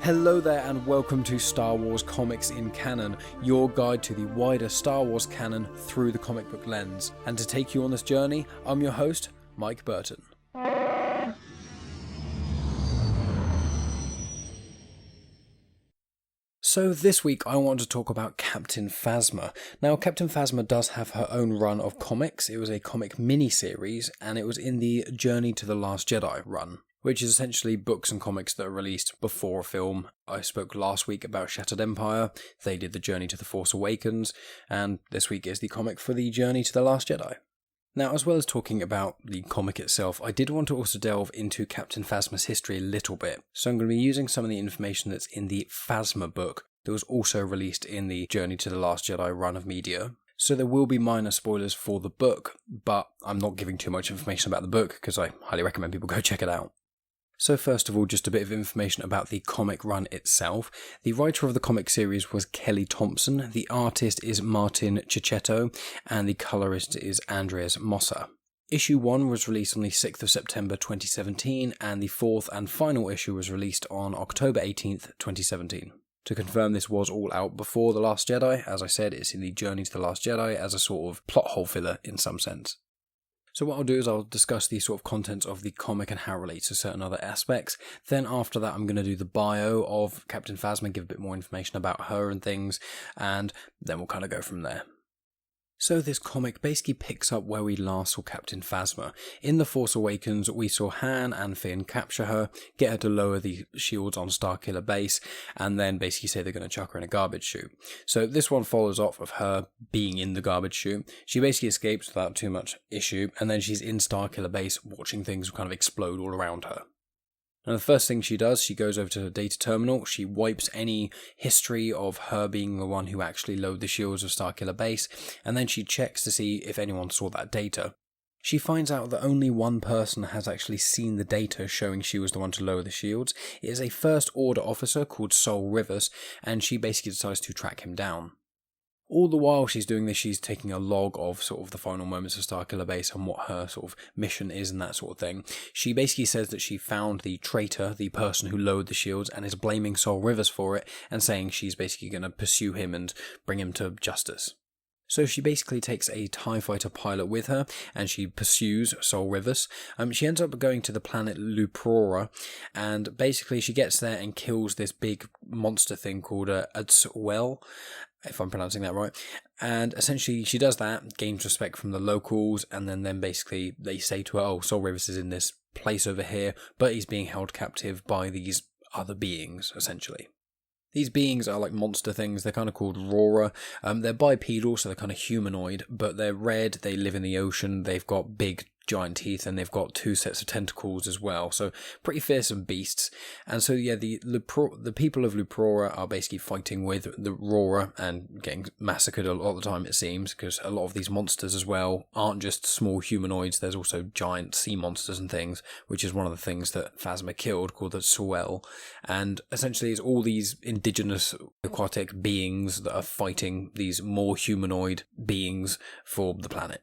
Hello there and welcome to Star Wars Comics in Canon, your guide to the wider Star Wars canon through the comic book lens. And to take you on this journey, I'm your host, Mike Burton. So this week I want to talk about Captain Phasma. Now Captain Phasma does have her own run of comics. It was a comic mini-series and it was in the Journey to the Last Jedi run, which is essentially books and comics that are released before a film. I spoke last week about Shattered Empire, they did the Journey to the Force Awakens, and this week is the comic for the Journey to the Last Jedi. Now, as well as talking about the comic itself, I did want to also delve into Captain Phasma's history a little bit. So I'm going to be using some of the information that's in the Phasma book that was also released in the Journey to the Last Jedi run of media. So there will be minor spoilers for the book, but I'm not giving too much information about the book because I highly recommend people go check it out. So first of all, just a bit of information about the comic run itself. The writer of the comic series was Kelly Thompson, the artist is Marco Checchetto, and the colourist is Andres Mossa. Issue 1 was released on the 6th of September 2017, and the fourth and final issue was released on October 18th, 2017. To confirm, this was all out before The Last Jedi. As I said, it's in the Journey to the Last Jedi as a sort of plot hole filler in some sense. So what I'll do is I'll discuss the sort of contents of the comic and how it relates to certain other aspects. Then after that I'm going to do the bio of Captain Phasma, give a bit more information about her and things, and then we'll kind of go from there. So this comic basically picks up where we last saw Captain Phasma. In The Force Awakens, we saw Han and Finn capture her, get her to lower the shields on Starkiller Base, and then basically say they're going to chuck her in a garbage chute. So this one follows off of her being in the garbage chute. She basically escapes without too much issue, and then she's in Starkiller Base watching things kind of explode all around her. And the first thing she does, she goes over to the data terminal, she wipes any history of her being the one who actually lowered the shields of Starkiller Base, and then she checks to see if anyone saw that data. She finds out that only one person has actually seen the data showing she was the one to lower the shields. It is a First Order officer called Sol Rivers, and she basically decides to track him down. All the while she's doing this, she's taking a log of sort of the final moments of Starkiller Base and what her sort of mission is and that sort of thing. She basically says that she found the traitor, the person who lowered the shields, and is blaming Sol Rivers for it and saying she's basically going to pursue him and bring him to justice. So she basically takes a TIE fighter pilot with her and she pursues Sol Rivers. She ends up going to the planet Luprora, and basically she gets there and kills this big monster thing called Utswell, if I'm pronouncing that right. And essentially she does that, gains respect from the locals, and then basically they say to her, oh, Sol Rivers is in this place over here, but he's being held captive by these other beings, essentially. These beings are like monster things. They're kind of called Rora. They're bipedal, so they're kind of humanoid, but they're red, they live in the ocean, they've got big giant teeth, and they've got 2 sets of tentacles as well, so pretty fearsome beasts. And so yeah, the people of Luprora are basically fighting with the Rora and getting massacred a lot of the time, it seems, because a lot of these monsters as well aren't just small humanoids, there's also giant sea monsters and things, which is one of the things that Phasma killed, called the Swell. And essentially it's all these indigenous aquatic beings that are fighting these more humanoid beings for the planet.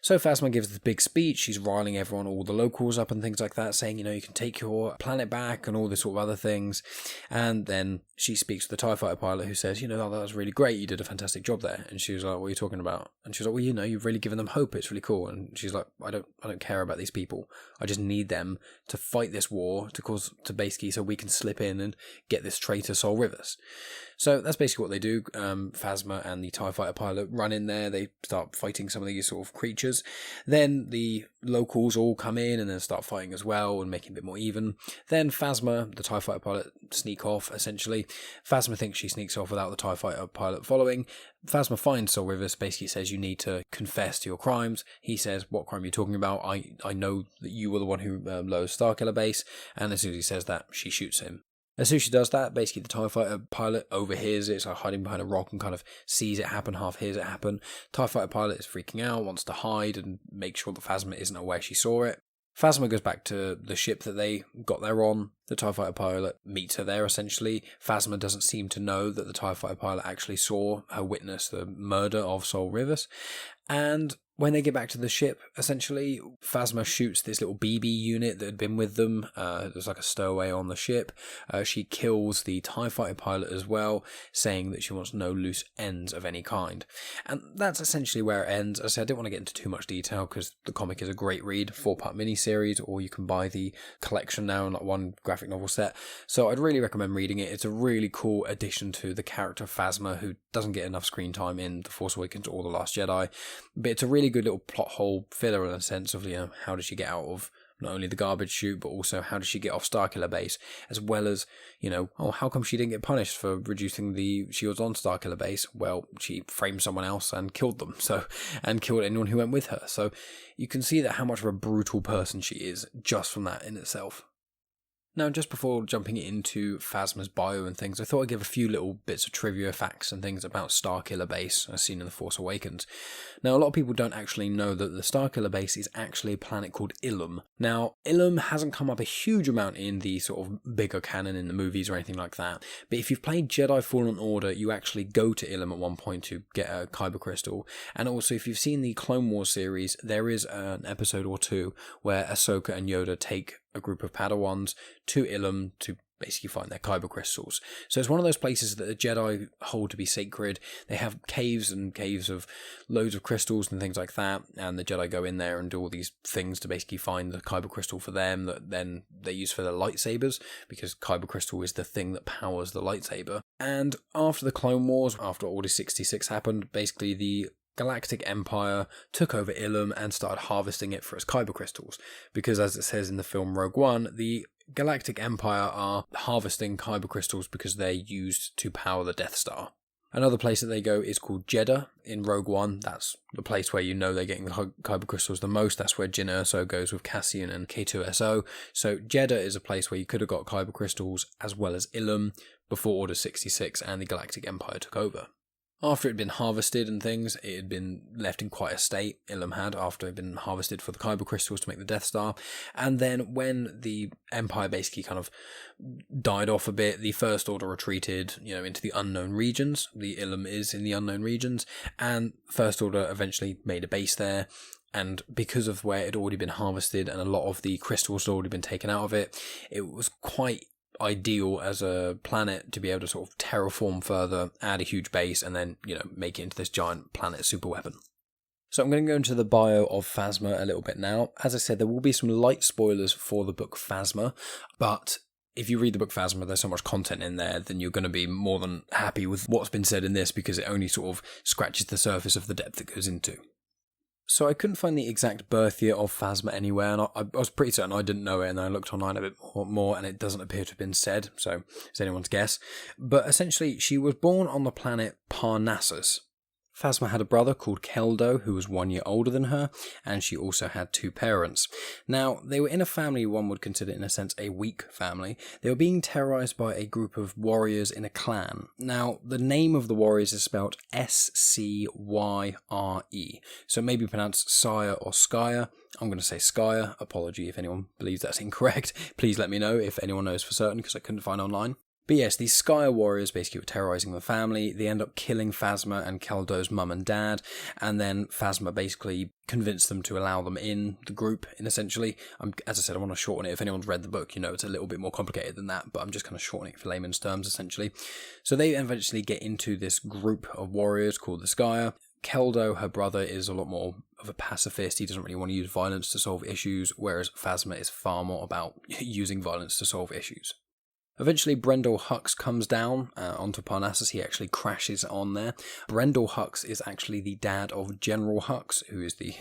So Phasma gives this big speech, she's riling everyone, all the locals up and things like that, saying, you know, you can take your planet back and all this sort of other things. And then she speaks to the TIE fighter pilot who says, you know, oh, that was really great, you did a fantastic job there. And she was like, what are you talking about? And she was like, well, you know, you've really given them hope, it's really cool. And she's like, I don't care about these people. I just need them to fight this war to basically so we can slip in and get this traitor Sol Rivers. So that's basically what they do. Phasma and the TIE fighter pilot run in there, they start fighting some of these sort of creatures. Then the locals all come in and then start fighting as well and making it a bit more even. Then Phasma, the TIE fighter pilot, sneak off essentially. Phasma thinks she sneaks off without the TIE fighter pilot following. Phasma finds Sol Rivers, basically says you need to confess to your crimes. He says, what crime are you talking about? I know that you were the one who lowered Starkiller Base. And as soon as he says that, she shoots him. As soon as she does that, basically the TIE fighter pilot overhears it. It's like hiding behind a rock and kind of sees it happen, half hears it happen. TIE fighter pilot is freaking out, wants to hide and make sure that Phasma isn't aware she saw it. Phasma goes back to the ship that they got there on. The TIE fighter pilot meets her there, essentially. Phasma doesn't seem to know that the TIE fighter pilot actually saw her witness the murder of Sol Rivas. And when they get back to the ship, essentially, Phasma shoots this little BB unit that had been with them. There's like a stowaway on the ship. She kills the TIE fighter pilot as well, saying that she wants no loose ends of any kind. And that's essentially where it ends. As I said, I didn't want to get into too much detail because the comic is a great read, 4-part miniseries, or you can buy the collection now in like one graphic novel set. So I'd really recommend reading it. It's a really cool addition to the character Phasma, who doesn't get enough screen time in The Force Awakens or The Last Jedi. But it's a really good little plot hole filler in a sense of, how does she get out of not only the garbage chute, but also how does she get off Starkiller Base, as well as, how come she didn't get punished for reducing the shields on Starkiller Base? Well, she framed someone else and killed them, and killed anyone who went with her. So you can see that how much of a brutal person she is just from that in itself. Now, just before jumping into Phasma's bio and things, I thought I'd give a few little bits of trivia facts and things about Starkiller Base, as seen in The Force Awakens. Now, a lot of people don't actually know that the Starkiller Base is actually a planet called Ilum. Now, Ilum hasn't come up a huge amount in the sort of bigger canon in the movies or anything like that, but if you've played Jedi Fallen Order, you actually go to Ilum at one point to get a Kyber Crystal, and also if you've seen the Clone Wars series, there is an episode or two where Ahsoka and Yoda take a group of Padawans to Ilum to basically find their Kyber crystals. So it's one of those places that the Jedi hold to be sacred. They have caves and caves of loads of crystals and things like that, and the Jedi go in there and do all these things to basically find the Kyber crystal for them that then they use for their lightsabers, because Kyber crystal is the thing that powers the lightsaber. And after the Clone Wars, after Order 66 happened, basically the Galactic Empire took over Ilum and started harvesting it for its Kyber crystals, because as it says in the film Rogue One, the Galactic Empire are harvesting Kyber crystals because they're used to power the Death Star. Another place that they go is called Jeddah in Rogue One. That's the place where they're getting the Kyber crystals the most. That's where Jyn Erso goes with Cassian and K2SO. So Jeddah is a place where you could have got Kyber crystals, as well as Ilum, before Order 66 and the Galactic Empire took over. After it had been harvested and things, it had been left in quite a state, Ilum had, after it had been harvested for the Kyber crystals to make the Death Star. And then when the Empire basically kind of died off a bit, the First Order retreated, into the unknown regions. The Ilum is in the unknown regions, and First Order eventually made a base there. And because of where it had already been harvested and a lot of the crystals had already been taken out of it, it was quite ideal as a planet to be able to sort of terraform further, add a huge base, and then, make it into this giant planet superweapon. So I'm going to go into the bio of Phasma a little bit now. As I said, there will be some light spoilers for the book Phasma, but if you read the book Phasma, there's so much content in there, then you're going to be more than happy with what's been said in this, because it only sort of scratches the surface of the depth it goes into. So I couldn't find the exact birth year of Phasma anywhere, and I was pretty certain I didn't know it, and then I looked online a bit more, and it doesn't appear to have been said, so it's anyone's guess. But essentially, she was born on the planet Parnassus. Phasma had a brother called Keldo, who was 1 year older than her, and she also had two parents. Now, they were in a family one would consider, in a sense, a weak family. They were being terrorized by a group of warriors in a clan. Now, the name of the warriors is spelled Scyre, so it may be pronounced Sire or Skyer. I'm going to say Skyer. Apology if anyone believes that's incorrect. Please let me know if anyone knows for certain, because I couldn't find online. But yes, these Skyer warriors basically were terrorizing the family. They end up killing Phasma and Keldo's mum and dad, and then Phasma basically convinced them to allow them in the group, essentially. As I said, I want to shorten it. If anyone's read the book, it's a little bit more complicated than that, but I'm just kind of shortening it for layman's terms, essentially. So they eventually get into this group of warriors called the Skyer. Keldo, her brother, is a lot more of a pacifist. He doesn't really want to use violence to solve issues, whereas Phasma is far more about using violence to solve issues. Eventually, Brendol Hux comes down onto Parnassus. He actually crashes on there. Brendol Hux is actually the dad of General Hux, who is the,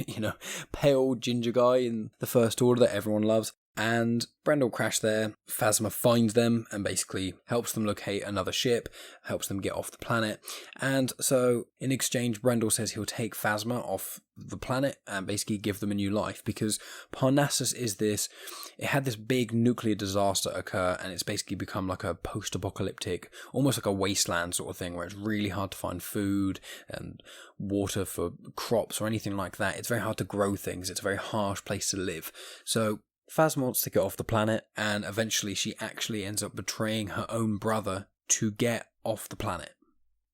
pale ginger guy in the First Order that everyone loves. and Brendel crash there. Phasma finds them and basically helps them locate another ship, helps them get off the planet. And so in exchange, Brendel says he'll take Phasma off the planet and basically give them a new life, because Parnassus it had this big nuclear disaster occur, and it's basically become like a post-apocalyptic, almost like a wasteland sort of thing, where it's really hard to find food and water for crops or anything like that. It's very hard to grow things. It's a very harsh place to live. So Phasma wants to get off the planet, and eventually she actually ends up betraying her own brother to get off the planet.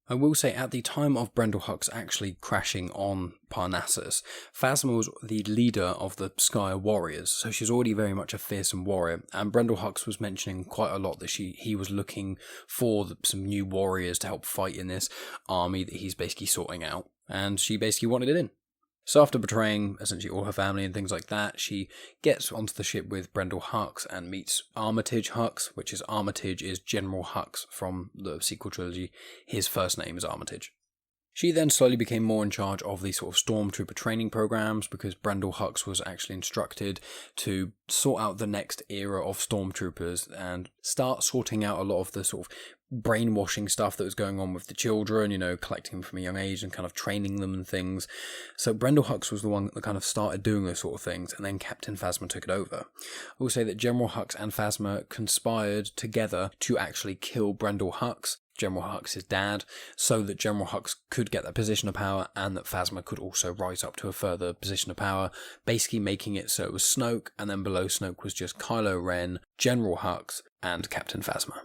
I will say, at the time of Brendel Hux actually crashing on Parnassus, Phasma was the leader of the Sky Warriors, so she's already very much a fearsome warrior, and Brendel Hux was mentioning quite a lot that he was looking for some new warriors to help fight in this army that he's basically sorting out, and she basically wanted it in. So after betraying essentially all her family and things like that, she gets onto the ship with Brendel Hux and meets Armitage Hux, Armitage is General Hux from the sequel trilogy. His first name is Armitage. She then slowly became more in charge of the sort of stormtrooper training programs, because Brendel Hux was actually instructed to sort out the next era of stormtroopers and start sorting out a lot of the sort of brainwashing stuff that was going on with the children, collecting them from a young age and kind of training them and things. So Brendel Hux was the one that kind of started doing those sort of things, and then Captain Phasma took it over. I will say that General Hux and Phasma conspired together to actually kill Brendel Hux, General Hux's dad, so that General Hux could get that position of power, and that Phasma could also rise up to a further position of power, basically making it so it was Snoke, and then below Snoke was just Kylo Ren, General Hux, and Captain Phasma.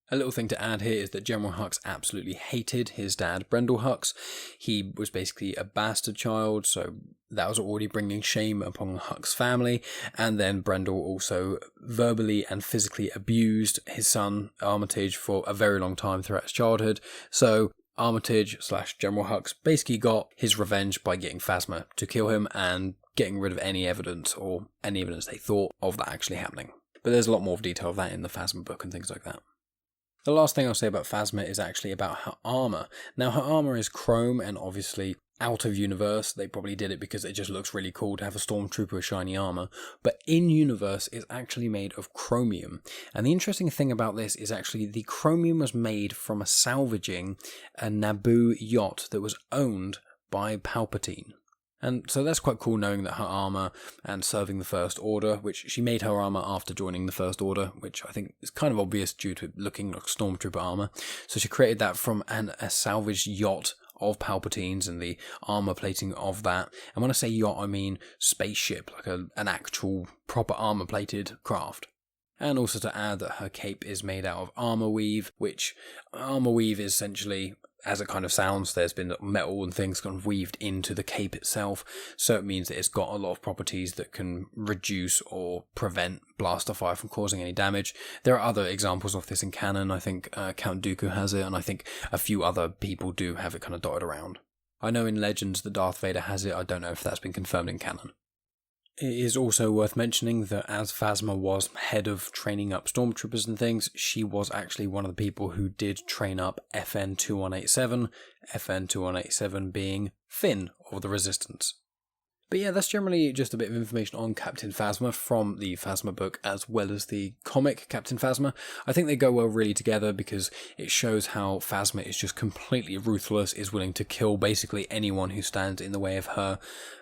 A little thing to add here is that General Hux absolutely hated his dad, Brendel Hux. He was basically a bastard child, so that was already bringing shame upon the Hux family. And then Brendel also verbally and physically abused his son, Armitage, for a very long time throughout his childhood. So Armitage/General Hux basically got his revenge by getting Phasma to kill him and getting rid of any evidence they thought of that actually happening. But there's a lot more detail of that in the Phasma book and things like that. The last thing I'll say about Phasma is actually about her armour. Now, her armour is chrome, and obviously out of universe, they probably did it because it just looks really cool to have a stormtrooper with shiny armour, but in universe it's actually made of chromium. And the interesting thing about this is actually the chromium was made from salvaging a Naboo yacht that was owned by Palpatine. And so that's quite cool, knowing that her armour and serving the First Order, which she made her armour after joining the First Order, which I think is kind of obvious due to looking like Stormtrooper armour. So she created that from a salvaged yacht of Palpatine's and the armour plating of that. And when I say yacht, I mean spaceship, like an actual proper armour plated craft. And also to add that her cape is made out of armour weave, which armour weave is essentially, as it kind of sounds, there's been metal and things kind of weaved into the cape itself, so it means that it's got a lot of properties that can reduce or prevent blaster fire from causing any damage. There are other examples of this in canon. I think Count Dooku has it, and I think a few other people do have it kind of dotted around. I know in Legends that Darth Vader has it. I don't know if that's been confirmed in canon. It is also worth mentioning that as Phasma was head of training up stormtroopers and things, she was actually one of the people who did train up FN-2187, FN-2187 being Finn of the Resistance. But yeah, that's generally just a bit of information on Captain Phasma from the Phasma book as well as the comic Captain Phasma. I think they go well really together because it shows how Phasma is just completely ruthless, is willing to kill basically anyone who stands in the way of her,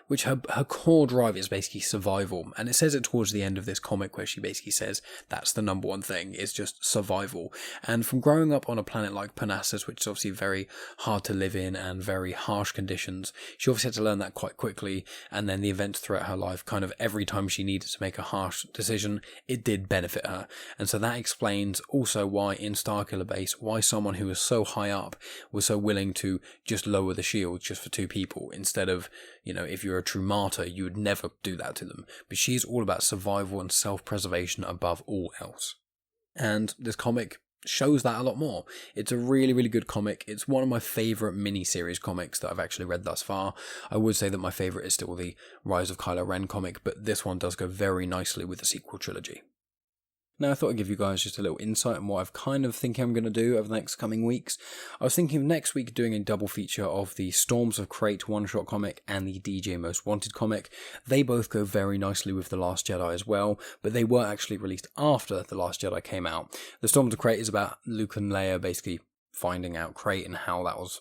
which her core drive is basically survival. And it says it towards the end of this comic where she basically says that's the number one thing, is just survival. And from growing up on a planet like Parnassus, which is obviously very hard to live in and very harsh conditions, she obviously had to learn that quite quickly. And then the events throughout her life, kind of every time she needed to make a harsh decision, it did benefit her. And so that explains also why in Starkiller Base, why someone who was so high up was so willing to just lower the shield just for two people, instead of, if you're a true martyr, you would never do that to them. But she's all about survival and self-preservation above all else. And this comic shows that a lot more. It's a really, really good comic. It's one of my favourite mini-series comics that I've actually read thus far. I would say that my favourite is still the Rise of Kylo Ren comic, but this one does go very nicely with the sequel trilogy. Now, I thought I'd give you guys just a little insight on what I've kind of thinking I'm going to do over the next coming weeks. I was thinking of next week doing a double feature of the Storms of Crate one-shot comic and the DJ Most Wanted comic. They both go very nicely with The Last Jedi as well, but they were actually released after The Last Jedi came out. The Storms of Crate is about Luke and Leia basically finding out Crate and how that was,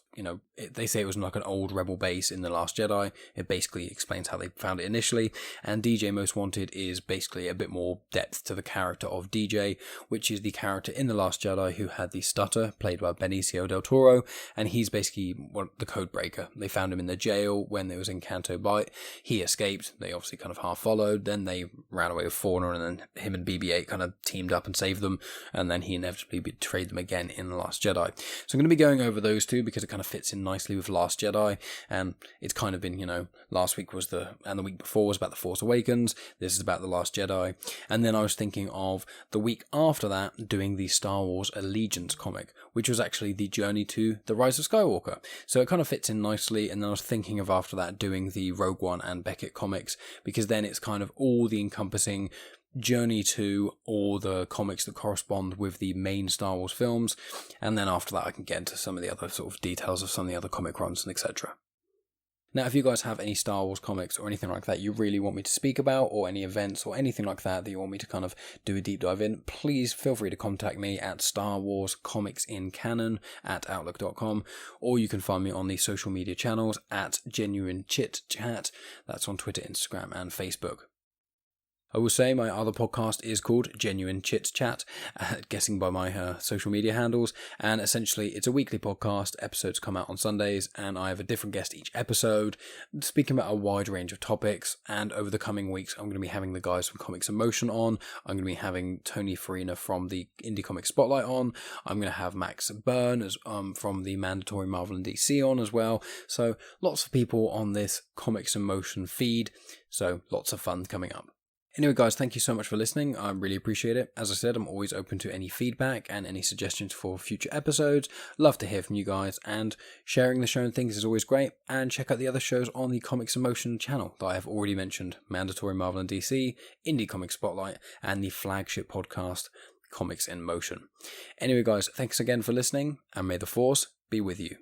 they say it was like an old rebel base in The Last Jedi. It basically explains how they found it initially, and DJ Most Wanted is basically a bit more depth to the character of DJ, which is the character in The Last Jedi who had the stutter, played by Benicio del Toro, and he's basically the code breaker. They found him in the jail when it was in Canto Bight. He escaped, they obviously kind of half followed, then they ran away with Fauna, and then him and BB-8 kind of teamed up and saved them, and then he inevitably betrayed them again in The Last Jedi. So I'm going to be going over those two because it kind of fits in nicely with Last Jedi, and it's kind of been, last week was and the week before was about The Force Awakens, this is about The Last Jedi, and then I was thinking of the week after that doing the Star Wars Allegiance comic, which was actually the Journey to the Rise of Skywalker. So it kind of fits in nicely, and then I was thinking of after that doing the Rogue One and Beckett comics, because then it's kind of all the encompassing journey to all the comics that correspond with the main Star Wars films, and then after that I can get into some of the other sort of details of some of the other comic runs and etc. Now, if you guys have any Star Wars comics or anything like that you really want me to speak about, or any events or anything like that you want me to kind of do a deep dive in, please feel free to contact me at Star Wars Comics in Canon at outlook.com, or you can find me on the social media channels at Genuine Chit-Chat. That's on Twitter, Instagram and Facebook. I will say my other podcast is called Genuine Chit-Chat, guessing by my social media handles, and essentially it's a weekly podcast. Episodes come out on Sundays, and I have a different guest each episode, speaking about a wide range of topics, and over the coming weeks I'm going to be having the guys from Comics in Motion on, I'm going to be having Tony Farina from the Indie Comic Spotlight on, I'm going to have Max Byrne from the Mandatory Marvel and DC on as well, so lots of people on this Comics in Motion feed, so lots of fun coming up. Anyway guys, thank you so much for listening, I really appreciate it. As I said, I'm always open to any feedback and any suggestions for future episodes. Love to hear from you guys, and sharing the show and things is always great. And check out the other shows on the Comics in Motion channel that I have already mentioned: Mandatory Marvel and DC, Indie Comic Spotlight, and the flagship podcast, Comics in Motion. Anyway guys, thanks again for listening, and may the Force be with you.